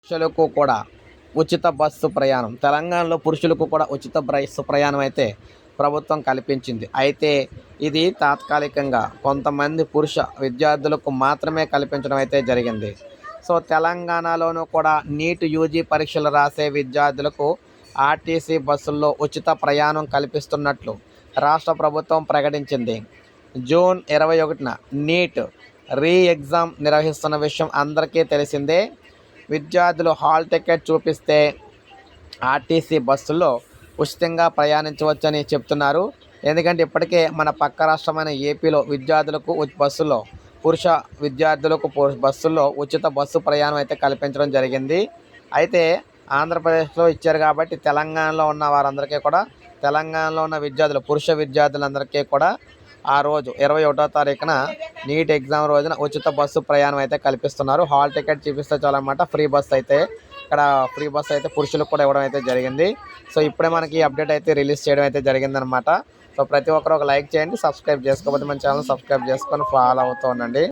పురుషులకు కూడా ఉచిత బస్సు ప్రయాణం. తెలంగాణలో పురుషులకు కూడా ఉచిత బస్సు ప్రయాణం అయితే ప్రభుత్వం కల్పించింది. అయితే ఇది తాత్కాలికంగా కొంతమంది పురుష విద్యార్థులకు మాత్రమే కల్పించడం అయితే జరిగింది. సో తెలంగాణలోనూ కూడా నీట్ యూజీ పరీక్షలు రాసే విద్యార్థులకు ఆర్టీసీ బస్సుల్లో ఉచిత ప్రయాణం కల్పిస్తున్నట్లు రాష్ట్ర ప్రభుత్వం ప్రకటించింది. జూన్ 21న నీట్ రీ ఎగ్జామ్ నిర్వహిస్తున్న విషయం అందరికీ తెలిసిందే. విద్యార్థులు హాల్ టికెట్ చూపిస్తే ఆర్టీసీ బస్సుల్లో ఉచితంగా ప్రయాణించవచ్చని చెప్తున్నారు. ఎందుకంటే ఇప్పటికే మన పక్క రాష్ట్రమైన ఏపీలో విద్యార్థులకు బస్సులో పురుష విద్యార్థులకు బస్సుల్లో ఉచిత బస్సు ప్రయాణం అయితే కల్పించడం జరిగింది. అయితే ఆంధ్రప్రదేశ్లో ఇచ్చారు కాబట్టి తెలంగాణలో ఉన్న వారందరికీ కూడా, తెలంగాణలో ఉన్న విద్యార్థులు పురుష విద్యార్థులందరికీ కూడా ఆ రోజు 21వ తారీఖున నీట్ ఎగ్జామ్ రోజున ఉచిత బస్సు ప్రయాణం అయితే కల్పిస్తున్నారు. హాల్ టికెట్ చూపిస్తే చాలన్నమాట. ఫ్రీ బస్ అయితే ఇక్కడ ఫ్రీ బస్ అయితే పురుషులకు కూడా ఇవ్వడం అయితే జరిగింది. సో ఇప్పుడే మనకి అప్డేట్ అయితే రిలీజ్ చేయడం అయితే జరిగిందనమాట. సో ప్రతి ఒక్కరు ఒక లైక్ చేయండి. సబ్స్క్రైబ్ చేసుకోకపోతే మన ఛానల్ సబ్స్క్రైబ్ చేసుకొని ఫాలో అవుతూ ఉండండి.